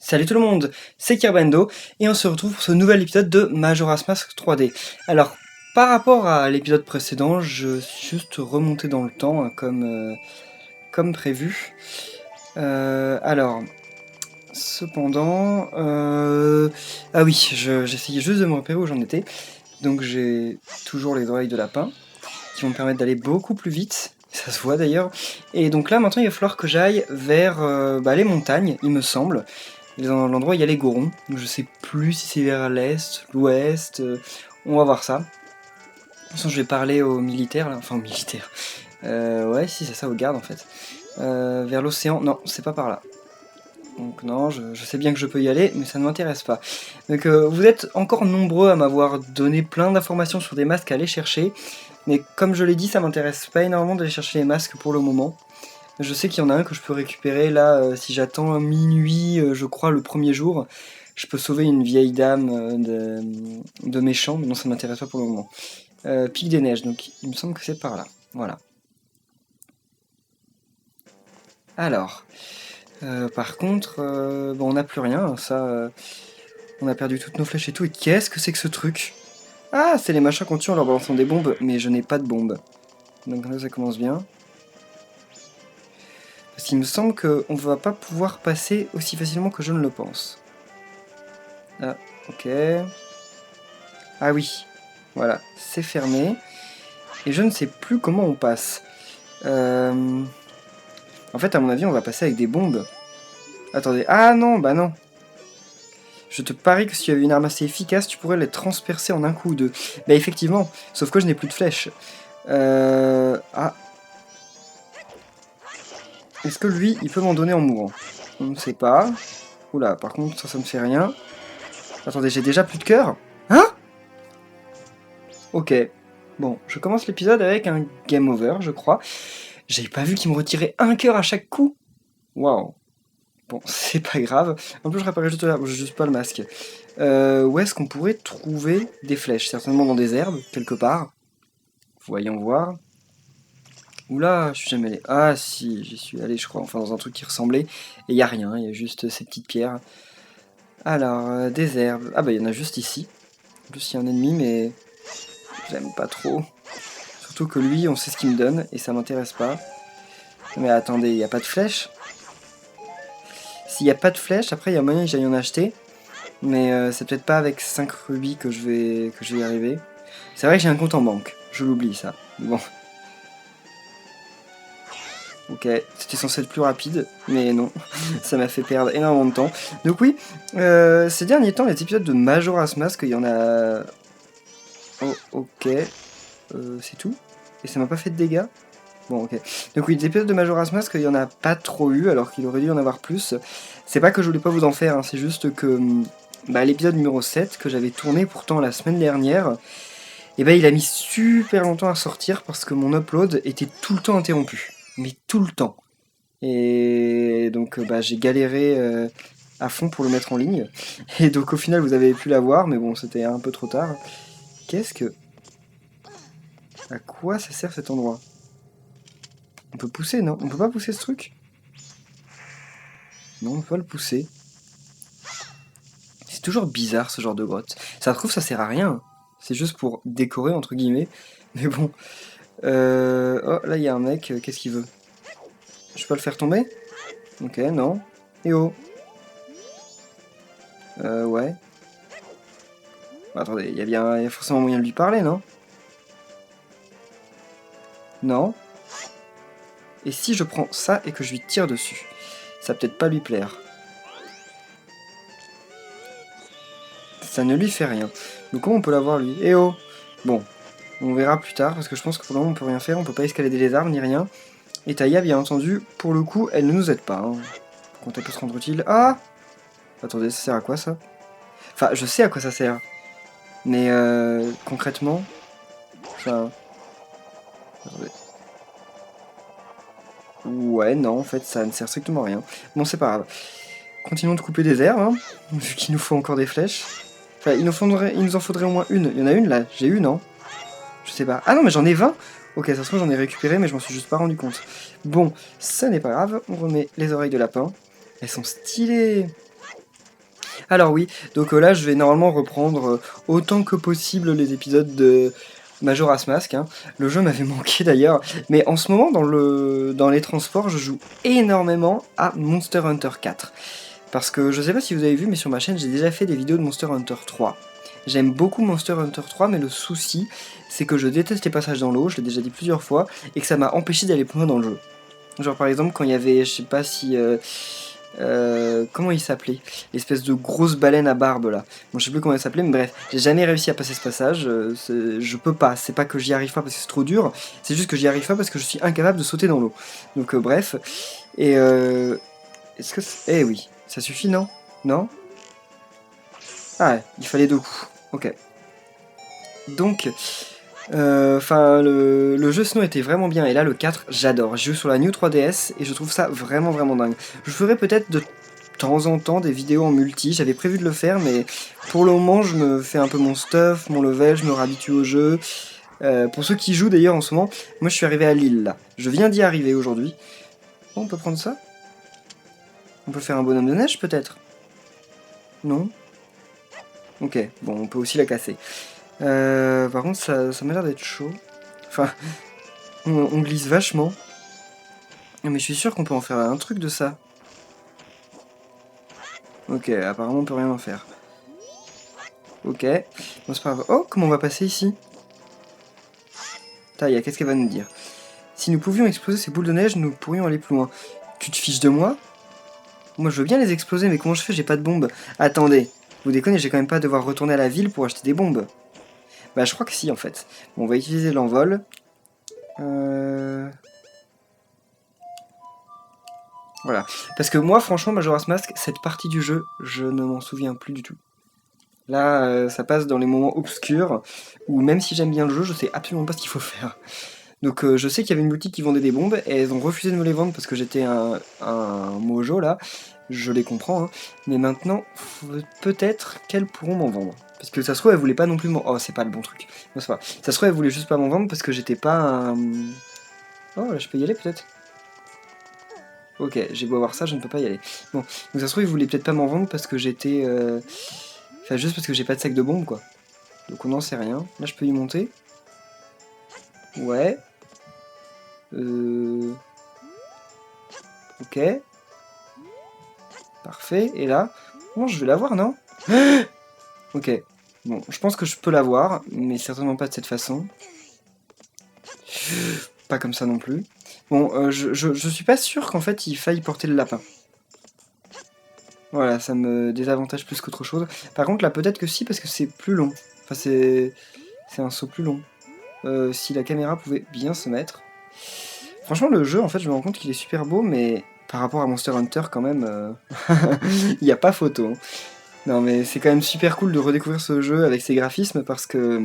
Salut tout le monde, c'est Kerbendo et on se retrouve pour ce nouvel épisode de Majora's Mask 3D. Alors, par rapport à l'épisode précédent, je suis juste remonté dans le temps hein, comme prévu. Alors, cependant... Ah oui, j'essayais juste de me repérer où j'en étais. Donc j'ai toujours les oreilles de lapin qui vont me permettre d'aller beaucoup plus vite. Ça se voit d'ailleurs. Et donc là maintenant il va falloir que j'aille vers les montagnes, il me semble. Dans l'endroit où il y a les Gorons. Donc je sais plus si c'est vers l'est, l'ouest. On va voir ça. De toute façon, je vais parler aux militaires, là. Enfin aux militaires. Ouais, si c'est ça, aux gardes en fait. Vers l'océan. Non, c'est pas par là. Donc non, je sais bien que je peux y aller, mais ça ne m'intéresse pas. Donc vous êtes encore nombreux à m'avoir donné plein d'informations sur des masques à aller chercher. Mais comme je l'ai dit, ça m'intéresse pas énormément d'aller chercher les masques pour le moment. Je sais qu'il y en a un que je peux récupérer là, si j'attends minuit, je crois, le premier jour. Je peux sauver une vieille dame de méchant, mais non, ça m'intéresse pas pour le moment. Pic des neiges, donc il me semble que c'est par là. Voilà. Alors, par contre, bon, on n'a plus rien, ça... on a perdu toutes nos flèches et tout, et qu'est-ce que c'est que ce truc? Ah, c'est les machins qu'on tue en leur balançant des bombes, mais je n'ai pas de bombes. Donc là, ça commence bien. Parce qu'il me semble qu'on ne va pas pouvoir passer aussi facilement que je ne le pense. Ah, ok. Ah oui, voilà, c'est fermé. Et je ne sais plus comment on passe. En fait, à mon avis, on va passer avec des bombes. Attendez, ah non, bah non. Je te parie que si tu avais une arme assez efficace, tu pourrais les transpercer en un coup ou deux. Bah effectivement, sauf que je n'ai plus de flèches. Ah. Est-ce que lui, il peut m'en donner en mourant? On ne sait pas. Oula, par contre, ça ne fait rien. Attendez, j'ai déjà plus de cœur? Hein? Ok. Bon, je commence l'épisode avec un game over, je crois. J'avais pas vu qu'il me retirait un cœur à chaque coup. Waouh. Bon, c'est pas grave. En plus, je réparais juste pas le masque. Où est-ce qu'on pourrait trouver des flèches? Certainement dans des herbes, quelque part. Voyons voir. Oula, je suis jamais allé. Ah si, j'y suis allé, je crois. Enfin, dans un truc qui ressemblait. Et y a rien, il y a juste ces petites pierres. Alors, des herbes. Ah bah, il y en a juste ici. En plus, il y a un ennemi, mais... j'aime pas trop. Surtout que lui, on sait ce qu'il me donne, et ça m'intéresse pas. Mais attendez, il n'y a pas de flèche? S'il n'y a pas de flèche, après il y a moyen que j'aille en acheter. Mais c'est peut-être pas avec 5 rubis que je vais y arriver. C'est vrai que j'ai un compte en banque, je l'oublie ça. Bon. Ok, c'était censé être plus rapide, mais non, ça m'a fait perdre énormément de temps. Donc oui, ces derniers temps, les épisodes de Majora's Mask, il y en a... Oh, ok, c'est tout? Et ça m'a pas fait de dégâts? Bon, ok. Donc oui, des épisodes de Majora's Mask, il y en a pas trop eu, alors qu'il aurait dû y en avoir plus. C'est pas que je voulais pas vous en faire, hein, c'est juste que l'épisode numéro 7, que j'avais tourné pourtant la semaine dernière, et il a mis super longtemps à sortir parce que mon upload était tout le temps interrompu. Mais tout le temps. Et donc j'ai galéré à fond pour le mettre en ligne. Et donc au final, vous avez pu l'avoir, mais bon, c'était un peu trop tard. Qu'est-ce que... À quoi ça sert cet endroit? On peut pousser, non? On peut pas pousser ce truc? Non, on peut pas le pousser. C'est toujours bizarre ce genre de grotte. Ça se trouve, ça sert à rien. C'est juste pour décorer, entre guillemets. Mais bon. Oh, là, il y a un mec. Qu'est-ce qu'il veut? Je peux le faire tomber? Ok, non. Et oh. Ouais. Attendez, il y a forcément moyen de lui parler, non? Non. Et si je prends ça et que je lui tire dessus? Ça va peut-être pas lui plaire. Ça ne lui fait rien. Donc comment on peut l'avoir lui? Eh oh! Bon, on verra plus tard, parce que je pense que pour le moment on peut rien faire, on peut pas escalader les arbres ni rien. Et Taïa, bien entendu, pour le coup, elle ne nous aide pas. Hein. Quand elle peut se rendre utile... Ah! Attendez, ça sert à quoi ça? Enfin, je sais à quoi ça sert. Mais concrètement... Enfin... Attendez. Ouais, non, en fait, ça ne sert strictement à rien. Bon, c'est pas grave. Continuons de couper des herbes, hein, vu qu'il nous faut encore des flèches. Enfin, il nous en faudrait au moins une. Il y en a une, là? J'ai eu, non? Je sais pas. Ah non, mais j'en ai 20! Ok, ça se trouve, j'en ai récupéré, mais je m'en suis juste pas rendu compte. Bon, ça n'est pas grave. On remet les oreilles de lapin. Elles sont stylées! Alors oui, donc là je vais normalement reprendre autant que possible les épisodes de Majora's Mask. Hein. Le jeu m'avait manqué d'ailleurs, mais en ce moment dans les transports je joue énormément à Monster Hunter 4. Parce que je sais pas si vous avez vu, mais sur ma chaîne j'ai déjà fait des vidéos de Monster Hunter 3. J'aime beaucoup Monster Hunter 3, mais le souci c'est que je déteste les passages dans l'eau, je l'ai déjà dit plusieurs fois, et que ça m'a empêché d'aller plus loin dans le jeu. Genre par exemple quand il y avait, je sais pas si... comment il s'appelait? L'espèce de grosse baleine à barbe là. Bon, je sais plus comment elle s'appelait, mais bref, j'ai jamais réussi à passer ce passage. Je peux pas. C'est pas que j'y arrive pas parce que c'est trop dur, c'est juste que j'y arrive pas parce que je suis incapable de sauter dans l'eau. Donc bref. Et est-ce que eh oui, ça suffit non? Non? Ah, il fallait 2 coups. Ok. Donc, enfin, le jeu Snow était vraiment bien, et là le 4, j'adore. Je joue sur la New 3DS et je trouve ça vraiment vraiment dingue. Je ferai peut-être de temps en temps des vidéos en multi, j'avais prévu de le faire, mais pour le moment je me fais un peu mon stuff, mon level, je me réhabitue au jeu. Pour ceux qui jouent d'ailleurs en ce moment, moi je suis arrivé à Lille là. Je viens d'y arriver aujourd'hui. Bon, on peut prendre ça? On peut faire un bonhomme de neige peut-être? Non? Ok, bon, on peut aussi la casser. Par contre, ça m'a l'air d'être chaud. Enfin, on glisse vachement. Mais je suis sûr qu'on peut en faire un truc de ça. Ok, apparemment on peut rien en faire. Ok, bon c'est pas grave. Oh, comment on va passer ici? Taïa, qu'est-ce qu'elle va nous dire? Si nous pouvions exploser ces boules de neige, nous pourrions aller plus loin. Tu te fiches de moi? Moi je veux bien les exploser, mais comment je fais? J'ai pas de bombes. Attendez, vous déconnez, j'ai quand même pas devoir retourner à la ville pour acheter des bombes. Bah je crois que si en fait. Bon, on va utiliser l'envol. Voilà. Parce que moi franchement, Majora's Mask, cette partie du jeu, je ne m'en souviens plus du tout. Là, ça passe dans les moments obscurs, où même si j'aime bien le jeu, je sais absolument pas ce qu'il faut faire. Donc je sais qu'il y avait une boutique qui vendait des bombes, et elles ont refusé de me les vendre parce que j'étais un mojo là, je les comprends, hein. Mais maintenant, peut-être qu'elles pourront m'en vendre. Parce que ça se trouve, elles voulaient pas non plus m'en... Oh, c'est pas le bon truc. Non, c'est pas. Ça se trouve, elles voulaient juste pas m'en vendre parce que j'étais pas un... Oh, là, je peux y aller peut-être? Ok, j'ai beau avoir ça, je ne peux pas y aller. Bon, donc ça se trouve, ils voulaient peut-être pas m'en vendre parce que j'étais... Enfin, juste parce que j'ai pas de sac de bombes, quoi. Donc on n'en sait rien. Là, je peux y monter. Ouais. Ok. Parfait. Et là... Bon, je vais l'avoir, non? Ok. Bon, je pense que je peux l'avoir, mais certainement pas de cette façon. Pas comme ça non plus. Bon, je suis pas sûr qu'en fait, il faille porter le lapin. Voilà, ça me désavantage plus qu'autre chose. Par contre, là, peut-être que si, parce que c'est plus long. Enfin, c'est un saut plus long. Si la caméra pouvait bien se mettre. Franchement, le jeu, en fait, je me rends compte qu'il est super beau, mais par rapport à Monster Hunter, quand même, il n'y a pas photo. Hein. Non, mais c'est quand même super cool de redécouvrir ce jeu avec ses graphismes, parce que...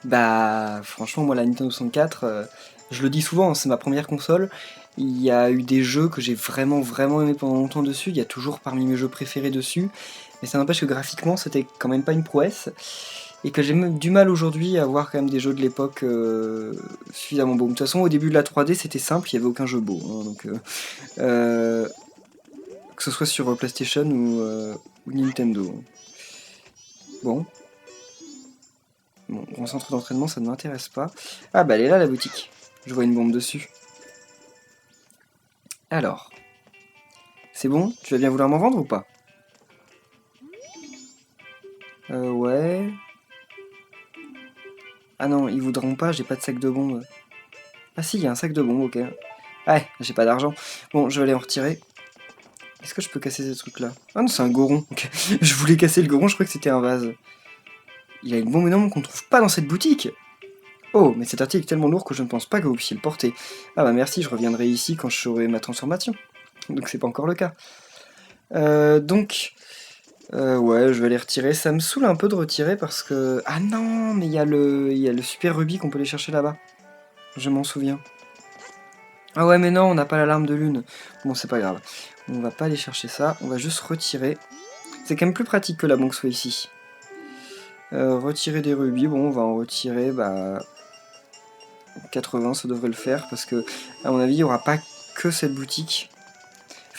Bah, franchement, moi, la Nintendo 64, je le dis souvent, hein, c'est ma première console. Il y a eu des jeux que j'ai vraiment, vraiment aimé pendant longtemps dessus. Il y a toujours parmi mes jeux préférés dessus. Mais ça n'empêche que graphiquement, c'était quand même pas une prouesse. Et que j'ai même du mal aujourd'hui à voir quand même des jeux de l'époque suffisamment beaux. De toute façon, au début de la 3D, c'était simple, il n'y avait aucun jeu beau. Hein, donc, que ce soit sur PlayStation ou Nintendo. Bon. Bon, grand centre d'entraînement, ça ne m'intéresse pas. Ah bah elle est là la boutique. Je vois une bombe dessus. Alors. C'est bon? Tu vas bien vouloir m'en vendre ou pas? Ouais. Ah non, ils voudront pas, j'ai pas de sac de bombes. Ah si, il y a un sac de bombes, ok. Ouais, j'ai pas d'argent. Bon, je vais aller en retirer. Est-ce que je peux casser ces trucs-là? Ah non, c'est un goron. Okay. Je voulais casser le goron, je crois que c'était un vase. Il a une bombe énorme qu'on trouve pas dans cette boutique. Oh, mais cet article est tellement lourd que je ne pense pas que vous puissiez le porter. Ah bah merci, je reviendrai ici quand je saurai ma transformation. Donc c'est pas encore le cas. Ouais, je vais les retirer. Ça me saoule un peu de retirer parce que... Ah non, mais il y a le super rubis qu'on peut aller chercher là-bas. Je m'en souviens. Ah ouais, mais non, on n'a pas l'alarme de lune. Bon, c'est pas grave. On va pas aller chercher ça, on va juste retirer. C'est quand même plus pratique que la banque soit ici. Retirer des rubis, bon, on va en retirer, 80, ça devrait le faire, parce que, à mon avis, il n'y aura pas que cette boutique.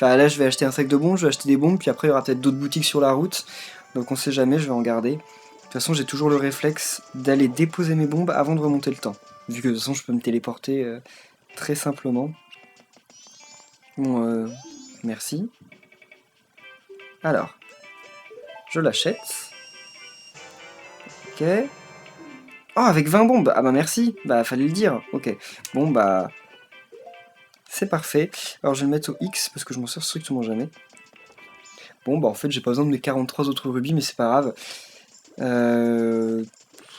Enfin là je vais acheter un sac de bombes, je vais acheter des bombes, puis après il y aura peut-être d'autres boutiques sur la route. Donc on sait jamais, je vais en garder. De toute façon j'ai toujours le réflexe d'aller déposer mes bombes avant de remonter le temps. Vu que de toute façon je peux me téléporter très simplement. Bon, merci. Alors, je l'achète. Ok. Oh, avec 20 bombes. Ah bah merci. Bah fallait le dire. Ok. Bon bah... C'est parfait. Alors je vais le mettre au X parce que je m'en sers strictement jamais. Bon bah en fait j'ai pas besoin de mes 43 autres rubis mais c'est pas grave. Je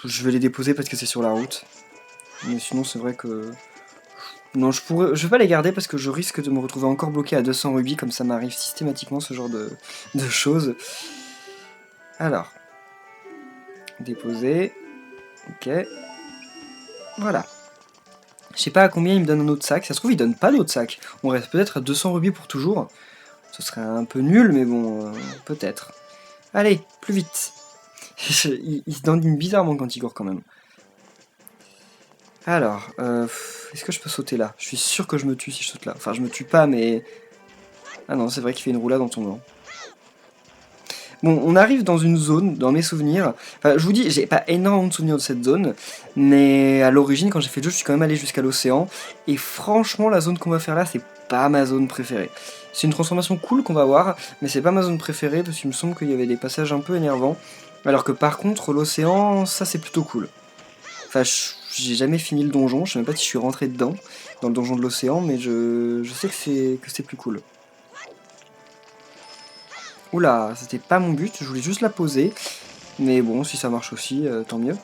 vais les déposer parce que c'est sur la route. Mais sinon c'est vrai que... Non, je vais pas les garder parce que je risque de me retrouver encore bloqué à 200 rubis comme ça m'arrive systématiquement ce genre de choses. Alors. Déposer. Ok. Voilà. Je sais pas à combien il me donne un autre sac. Ça se trouve, il donne pas d'autre sac. On reste peut-être à 200 rubis pour toujours. Ce serait un peu nul, mais bon, peut-être. Allez, plus vite. il se dandine bizarrement quand il court quand même. Alors, est-ce que je peux sauter là? Je suis sûr que je me tue si je saute là. Enfin, je me tue pas, mais... Ah non, c'est vrai qu'il fait une roulade en tombant. Bon, on arrive dans une zone, dans mes souvenirs. Enfin, je vous dis, j'ai pas énormément de souvenirs de cette zone, mais à l'origine, quand j'ai fait le jeu, je suis quand même allé jusqu'à l'océan. Et franchement, la zone qu'on va faire là, c'est pas ma zone préférée. C'est une transformation cool qu'on va voir, mais c'est pas ma zone préférée parce qu'il me semble qu'il y avait des passages un peu énervants. Alors que par contre, l'océan, ça c'est plutôt cool. Enfin, j'ai jamais fini le donjon, je sais même pas si je suis rentré dedans, dans le donjon de l'océan, mais je sais que c'est plus cool. Oula, c'était pas mon but, je voulais juste la poser. Mais bon, si ça marche aussi, tant mieux.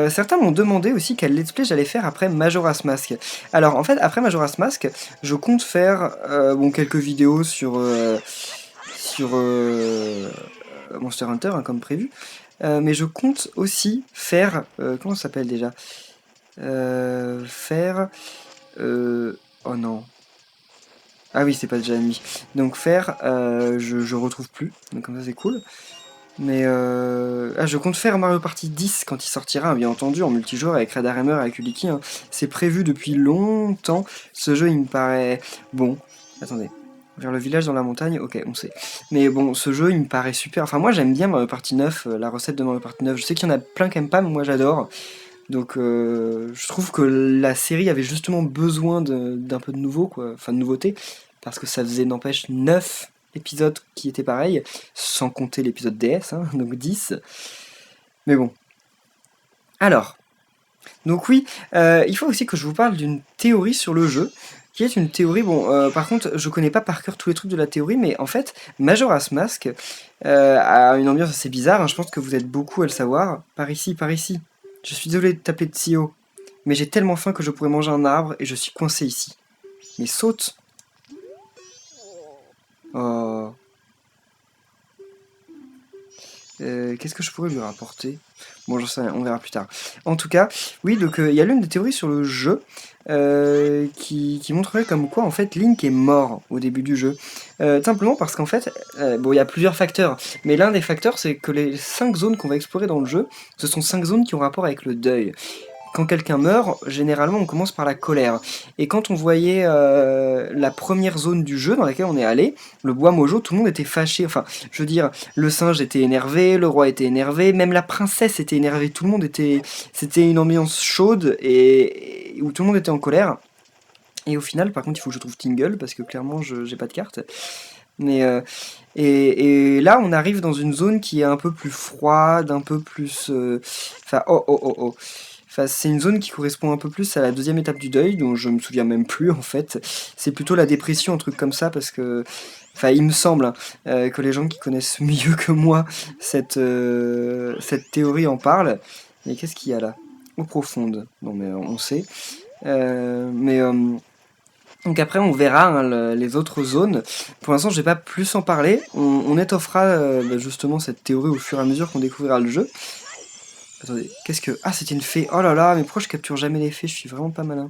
Certains m'ont demandé aussi quel let's play j'allais faire après Majora's Mask. Alors en fait, après Majora's Mask, je compte faire bon, quelques vidéos sur Monster Hunter, hein, comme prévu. Mais je compte aussi faire... comment ça s'appelle déjà faire... oh non. Ah oui, c'est pas déjà nuit. Donc faire... je retrouve plus. Donc comme ça c'est cool. Mais je compte faire Mario Party 10 quand il sortira, bien entendu, en multijoueur avec Red Hammer et avec Uliki. Hein. C'est prévu depuis longtemps. Ce jeu, il me paraît bon. Attendez. Vers le village dans la montagne, ok, on sait. Mais bon, ce jeu, il me paraît super. Enfin, moi, j'aime bien Mario Party 9, la recette de Mario Party 9. Je sais qu'il y en a plein qui aiment pas, mais moi, j'adore. Donc, je trouve que la série avait justement besoin d'un peu de nouveau, quoi. Enfin, de nouveauté. Parce que ça faisait, n'empêche, 9 épisodes qui étaient pareils, sans compter l'épisode DS, hein, donc 10. Mais bon. Alors, donc oui, il faut aussi que je vous parle d'une théorie sur le jeu, qui est une théorie, bon, par contre, je connais pas par cœur tous les trucs de la théorie, mais en fait, Majora's Mask a une ambiance assez bizarre, hein, je pense que vous êtes beaucoup à le savoir. Par ici, par ici. Je suis désolé de taper de si haut, mais j'ai tellement faim que je pourrais manger un arbre et je suis coincé ici. Mais saute! Oh... Qu'est-ce que je pourrais lui rapporter? Bon, j'en sais rien, on verra plus tard. En tout cas, oui, donc il y a l'une des théories sur le jeu qui montrerait comme quoi, en fait, Link est mort au début du jeu. Simplement parce qu'en fait, bon, il y a plusieurs facteurs, mais l'un des facteurs, c'est que les 5 zones qu'on va explorer dans le jeu, ce sont 5 zones qui ont rapport avec le deuil. Quand quelqu'un meurt, généralement on commence par la colère. Et quand on voyait la première zone du jeu dans laquelle on est allé, le bois Mojo, tout le monde était fâché. Enfin, je veux dire, le singe était énervé, le roi était énervé, même la princesse était énervée. Tout le monde était... C'était une ambiance chaude et où tout le monde était en colère. Et au final, par contre, il faut que je trouve Tingle parce que clairement, j'ai pas de carte. Mais et là, on arrive dans une zone qui est un peu plus froide, un peu plus... Enfin, oh. Enfin, c'est une zone qui correspond un peu plus à la deuxième étape du deuil, dont je me souviens même plus en fait. C'est plutôt la dépression, un truc comme ça, parce que... Enfin, il me semble hein, que les gens qui connaissent mieux que moi cette théorie en parlent. Mais qu'est-ce qu'il y a là? Eau profonde. Non mais on sait. Donc après on verra hein, les autres zones. Pour l'instant je vais pas plus en parler. On étoffera justement cette théorie au fur et à mesure qu'on découvrira le jeu. Attendez, qu'est-ce que... Ah, c'était une fée. Oh là là, mais pourquoi je capture jamais les fées? Je suis vraiment pas malin.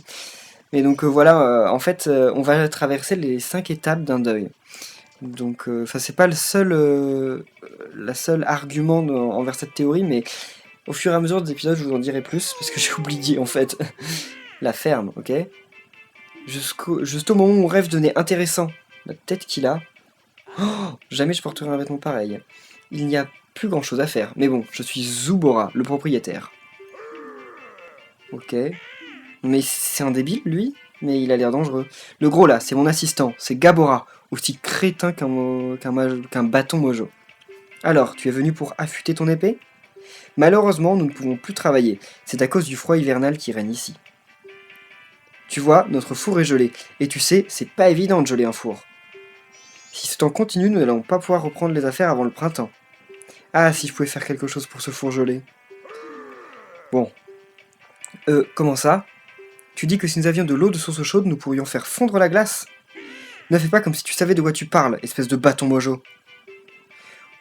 Mais donc voilà, en fait, on va traverser les 5 étapes d'un deuil. Donc, enfin, c'est pas le seul, la seule argument envers cette théorie, mais au fur et à mesure des épisodes, je vous en dirai plus, parce que j'ai oublié, en fait. La ferme, ok? Juste au moment où mon rêve devenait intéressant. La tête qu'il a. Oh, jamais je porterai un vêtement pareil. Il n'y a plus grand chose à faire. Mais bon, je suis Zubora, le propriétaire. Ok. Mais c'est un débile, lui? Mais il a l'air dangereux. Le gros là, c'est mon assistant. C'est Gabora. Aussi crétin qu'un bâton mojo. Alors, tu es venu pour affûter ton épée? Malheureusement, nous ne pouvons plus travailler. C'est à cause du froid hivernal qui règne ici. Tu vois, notre four est gelé. Et tu sais, c'est pas évident de geler un four. Si ce temps continue, nous n'allons pas pouvoir reprendre les affaires avant le printemps. Ah, si je pouvais faire quelque chose pour ce four gelé. Bon. Comment ça? Tu dis que si nous avions de l'eau de source chaude, nous pourrions faire fondre la glace? Ne fais pas comme si tu savais de quoi tu parles, espèce de bâton mojo.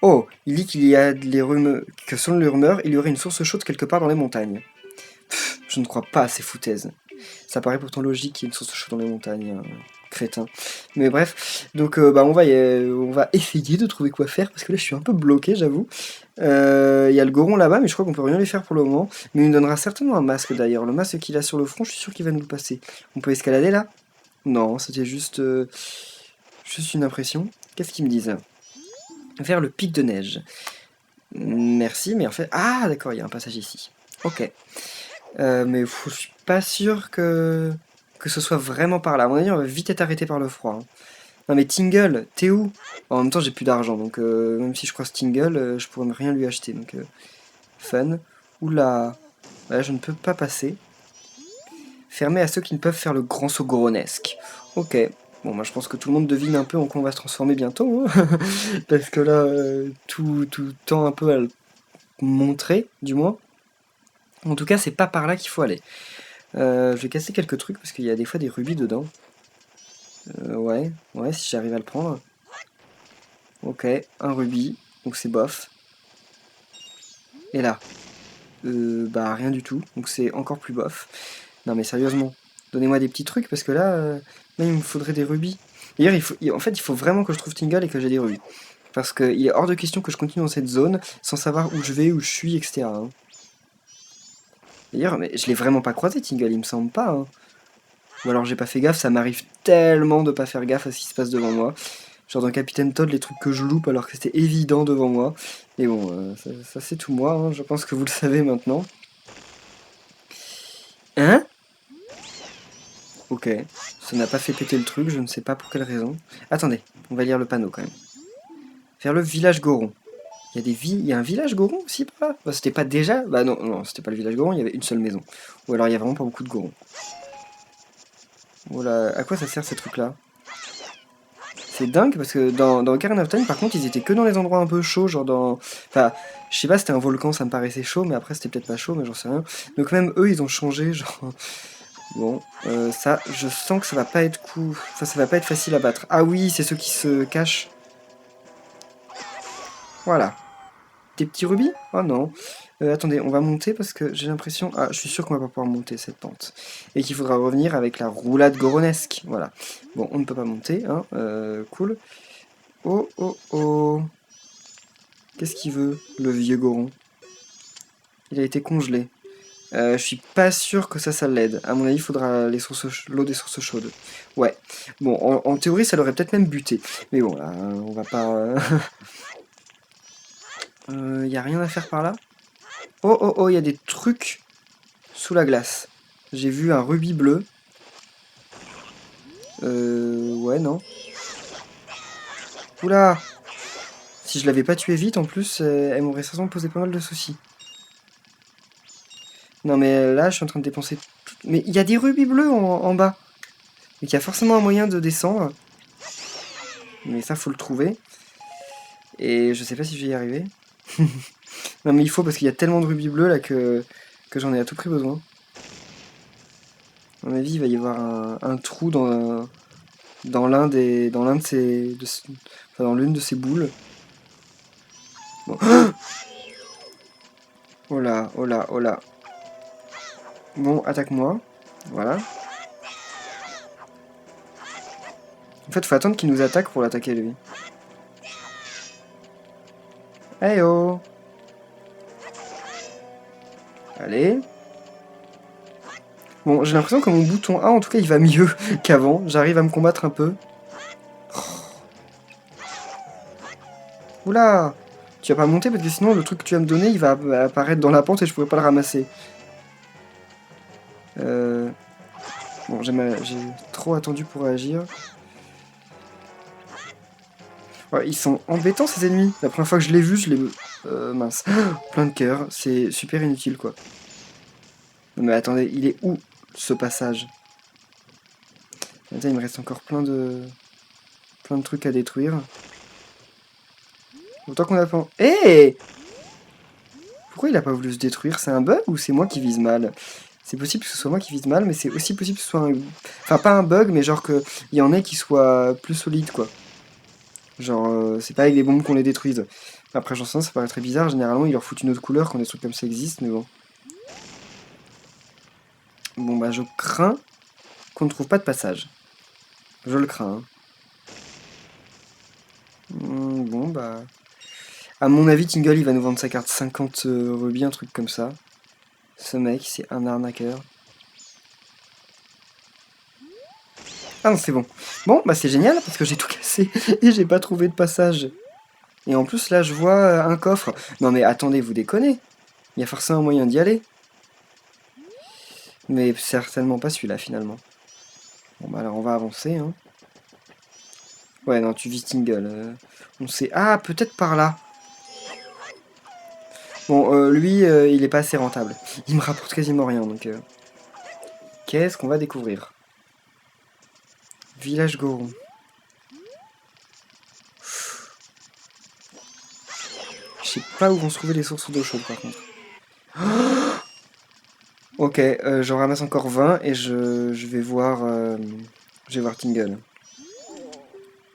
Oh, il dit qu'il y a que selon les rumeurs, il y aurait une source chaude quelque part dans les montagnes. Pff, je ne crois pas à ces foutaises. Ça paraît pourtant logique qu'il y ait une source chaude dans les montagnes, crétin. Mais bref, donc on va essayer de trouver quoi faire, parce que là je suis un peu bloqué, j'avoue. Il y a le Goron là-bas, mais je crois qu'on peut rien lui faire pour le moment. Mais il nous donnera certainement un masque d'ailleurs. Le masque qu'il a sur le front, je suis sûr qu'il va nous le passer. On peut escalader là? Non, c'était juste une impression. Qu'est-ce qu'ils me disent? Vers le pic de neige. Merci, mais en fait... Ah, d'accord, il y a un passage ici. Ok. Mais je suis pas sûr que ce soit vraiment par là. À mon avis, on va vite être arrêté par le froid. Hein. Non mais Tingle, t'es où? En même temps, j'ai plus d'argent, donc même si je croise Tingle, je pourrais rien lui acheter. Donc, fun. Oula. Là, je ne peux pas passer. Fermé à ceux qui ne peuvent faire le grand saut goronesque. Ok. Bon, moi je pense que tout le monde devine un peu en quoi on va se transformer bientôt. Hein. Parce que là, tout tend un peu à le montrer, du moins. En tout cas, c'est pas par là qu'il faut aller. Je vais casser quelques trucs parce qu'il y a des fois des rubis dedans. Ouais, si j'arrive à le prendre. Ok, un rubis, donc c'est bof. Et là, bah rien du tout, donc c'est encore plus bof. Non mais sérieusement, donnez-moi des petits trucs parce que là, même il me faudrait des rubis. D'ailleurs, en fait, il faut vraiment que je trouve Tingle et que j'ai des rubis. Parce qu'il est hors de question que je continue dans cette zone sans savoir où je vais, où je suis, etc. Hein. D'ailleurs, mais je l'ai vraiment pas croisé Tingle, il me semble pas. Hein. Ou alors j'ai pas fait gaffe, ça m'arrive tellement de pas faire gaffe à ce qui se passe devant moi. Genre dans Capitaine Todd, les trucs que je loupe alors que c'était évident devant moi. Mais bon, ça c'est tout moi, hein. Je pense que vous le savez maintenant. Hein? Ok, ça n'a pas fait péter le truc, je ne sais pas pour quelle raison. Attendez, on va lire le panneau quand même. Vers le village Goron. Il y a un village Goron aussi par là? Bah, c'était pas déjà? Bah non, c'était pas le village Goron, il y avait une seule maison. Ou alors il y a vraiment pas beaucoup de Gorons. Voilà, à quoi ça sert ces trucs-là? C'est dingue parce que dans Ocarina of Time, par contre, ils étaient que dans les endroits un peu chauds, genre dans. Enfin, je sais pas, c'était un volcan, ça me paraissait chaud, mais après c'était peut-être pas chaud, mais j'en sais rien. Donc même eux, ils ont changé, genre. Bon, ça, je sens que ça va pas être Enfin, ça va pas être facile à battre. Ah oui, c'est ceux qui se cachent. Voilà. Des petits rubis? Oh non. Attendez, on va monter parce que j'ai l'impression... Ah, je suis sûr qu'on va pas pouvoir monter cette pente. Et qu'il faudra revenir avec la roulade goronesque. Voilà. Bon, on ne peut pas monter, hein. Cool. Oh, oh, oh. Qu'est-ce qu'il veut, le vieux Goron? Il a été congelé. Je suis pas sûr que ça l'aide. À mon avis, il faudra l'eau des sources chaudes. Ouais. Bon, en théorie, ça l'aurait peut-être même buté. Mais bon, là, on va pas... y a rien à faire par là? Oh, oh, oh, il y a des trucs sous la glace. J'ai vu un rubis bleu. Ouais, non. Oula! Si je l'avais pas tué vite, en plus, elle m'aurait certainement posé pas mal de soucis. Non, mais là, je suis en train de dépenser tout... Mais il y a des rubis bleus en bas. Donc il y a forcément un moyen de descendre. Mais ça, faut le trouver. Et je sais pas si je vais y arriver. Non, mais il faut parce qu'il y a tellement de rubis bleus là que j'en ai à tout prix besoin. À mon avis, il va y avoir un trou dans l'un de ces... enfin, dans l'une de ces boules. Bon. Oh là, oh là, oh là. Bon, attaque-moi. Voilà. En fait, faut attendre qu'il nous attaque pour l'attaquer, lui. Hey oh! Allez. Bon, j'ai l'impression que mon bouton A, en tout cas, il va mieux qu'avant. J'arrive à me combattre un peu. Oula! Tu vas pas monter parce que sinon, le truc que tu vas me donner, il va apparaître dans la pente et je pourrais pas le ramasser. Bon, j'ai trop attendu pour réagir. Ouais, ils sont embêtants, ces ennemis. La première fois que je l'ai vu, je l'ai... mince. Plein de cœur. C'est super inutile, quoi. Non, mais attendez, il est où, ce passage? Attends, il me reste encore plein de trucs à détruire. Autant qu'on a pas... Hé! Pourquoi il a pas voulu se détruire? C'est un bug ou c'est moi qui vise mal? C'est possible que ce soit moi qui vise mal, mais c'est aussi possible que ce soit un... Enfin, pas un bug, mais genre qu'il y en ait qui soient plus solides, quoi. Genre, c'est pas avec des bombes qu'on les détruise. Après, j'en sais rien, ça paraît très bizarre. Généralement, ils leur foutent une autre couleur quand des trucs comme ça existent, mais bon. Bon, bah, je crains qu'on ne trouve pas de passage. Je le crains. Hein. Bon, bah... À mon avis, Tingle, il va nous vendre sa carte 50 rubis, un truc comme ça. Ce mec, c'est un arnaqueur. Ah non, c'est bon. Bon, bah c'est génial, parce que j'ai tout cassé, et j'ai pas trouvé de passage. Et en plus, là, je vois un coffre. Non mais attendez, vous déconnez. Il y a forcément un moyen d'y aller. Mais certainement pas celui-là, finalement. Bon, bah alors, on va avancer, hein. Ouais, non, tu vises Tingle. On sait... Ah, peut-être par là. Bon, lui, il est pas assez rentable. Il me rapporte quasiment rien, donc... Qu'est-ce qu'on va découvrir? Village Goron. Je sais pas où vont se trouver les sources d'eau chaude, par contre. Ok, j'en ramasse encore 20 et je vais voir... je vais voir Tingle.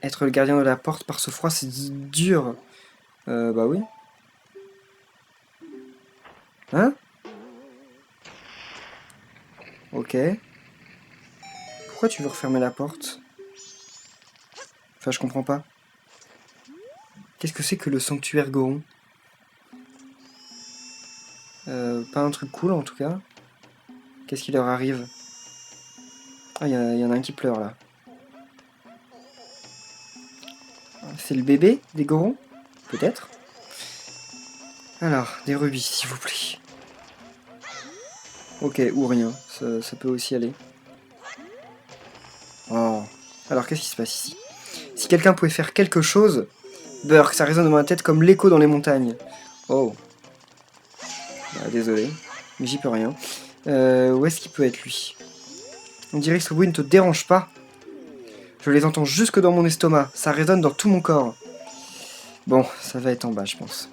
Être le gardien de la porte par ce froid, c'est dur. Bah oui. Hein? Ok. Pourquoi tu veux refermer la porte? Enfin, je comprends pas. Qu'est-ce que c'est que le sanctuaire Goron? Pas un truc cool, en tout cas. Qu'est-ce qui leur arrive? Ah, y en a un qui pleure, là. C'est le bébé des Gorons? Peut-être. Alors, des rubis, s'il vous plaît. Ok, ou rien. Ça peut aussi aller. Oh. Alors, qu'est-ce qui se passe ici? Si quelqu'un pouvait faire quelque chose... Burk, ça résonne dans ma tête comme l'écho dans les montagnes. Oh. Bah, désolé. Mais j'y peux rien. Où est-ce qu'il peut être, lui? On dirait que ce bruit ne te dérange pas. Je les entends jusque dans mon estomac. Ça résonne dans tout mon corps. Bon, ça va être en bas, je pense.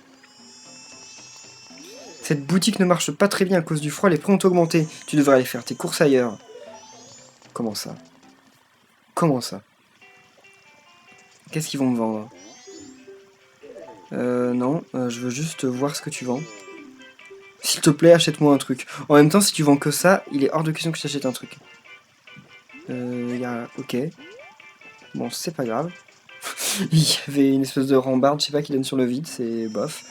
Cette boutique ne marche pas très bien à cause du froid, les prix ont augmenté. Tu devrais aller faire tes courses ailleurs. Comment ça? Comment ça? Qu'est-ce qu'ils vont me vendre? Non, je veux juste voir ce que tu vends. S'il te plaît, achète-moi un truc. En même temps, si tu vends que ça, il est hors de question que je t'achète un truc. Ok. Bon, c'est pas grave. Il y avait une espèce de rambarde, je sais pas, qui donne sur le vide, c'est bof.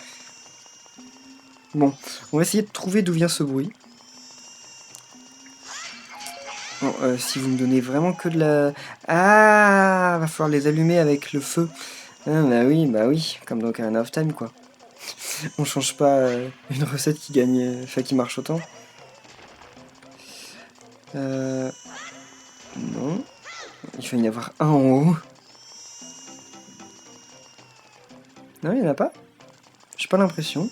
Bon, on va essayer de trouver d'où vient ce bruit. Bon, si vous me donnez vraiment que de la... Ah, va falloir les allumer avec le feu. Ah, bah oui, comme dans Ocarina of Time, quoi. On change pas une recette qui gagne, enfin qui marche autant. Non. Il va y en avoir un en haut. Non, il n'y en a pas. J'ai pas l'impression.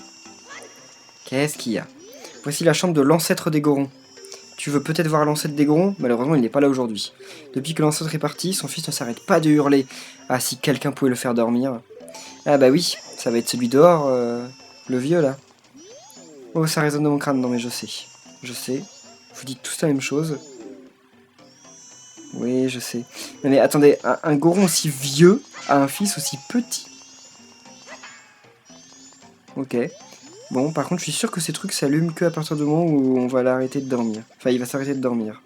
Qu'est-ce qu'il y a? Voici la chambre de l'ancêtre des Gorons. Tu veux peut-être voir l'ancêtre des Gorons? Malheureusement, il n'est pas là aujourd'hui. Depuis que l'ancêtre est parti, son fils ne s'arrête pas de hurler. Ah, si quelqu'un pouvait le faire dormir. Ah bah oui, ça va être celui dehors, le vieux là. Oh, ça résonne dans mon crâne, non mais je sais. Je sais. Vous dites tous la même chose. Oui, je sais. Non mais attendez, un Goron aussi vieux a un fils aussi petit. Ok. Bon, par contre, je suis sûr que ces trucs s'allument que à partir du moment où on va l'arrêter de dormir. Enfin, il va s'arrêter de dormir.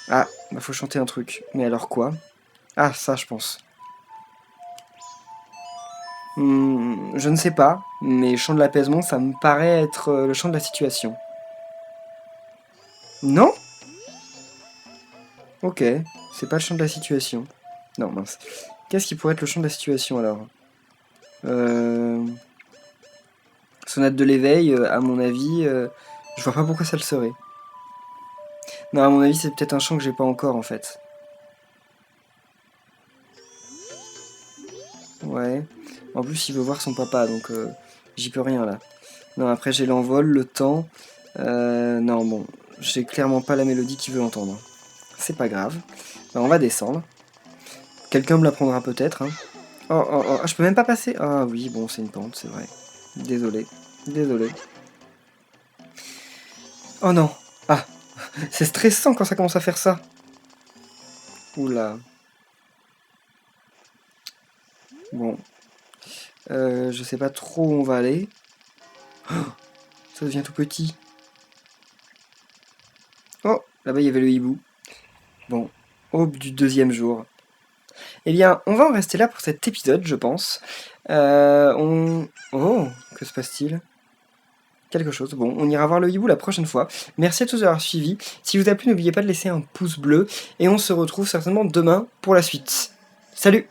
Ah, bah faut chanter un truc. Mais alors quoi? Ah, ça, je pense. Je ne sais pas, mais chant de l'apaisement, ça me paraît être le chant de la situation. Non? Ok, c'est pas le champ de la situation. Non, mince. Qu'est-ce qui pourrait être le champ de la situation, alors? Sonate de l'éveil, à mon avis, je vois pas pourquoi ça le serait. Non, à mon avis, c'est peut-être un chant que j'ai pas encore, en fait. Ouais. En plus, il veut voir son papa, donc j'y peux rien, là. Non, après, j'ai l'envol, le temps. Non, bon, j'ai clairement pas la mélodie qu'il veut entendre. C'est pas grave. Ben, on va descendre. Quelqu'un me l'apprendra peut-être, hein. Oh, oh, oh, ah, je peux même pas passer. Ah oui, bon, c'est une pente, c'est vrai. Désolé. Désolé. Oh non. Ah, c'est stressant quand ça commence à faire ça. Oula. Bon. Je sais pas trop où on va aller. Oh, ça devient tout petit. Oh, là-bas il y avait le hibou. Bon, aube du deuxième jour. Eh bien, on va en rester là pour cet épisode, je pense. Oh, que se passe-t-il? Quelque chose. Bon, on ira voir le hibou la prochaine fois. Merci à tous d'avoir suivi. Si vous a plu, n'oubliez pas de laisser un pouce bleu. Et on se retrouve certainement demain pour la suite. Salut!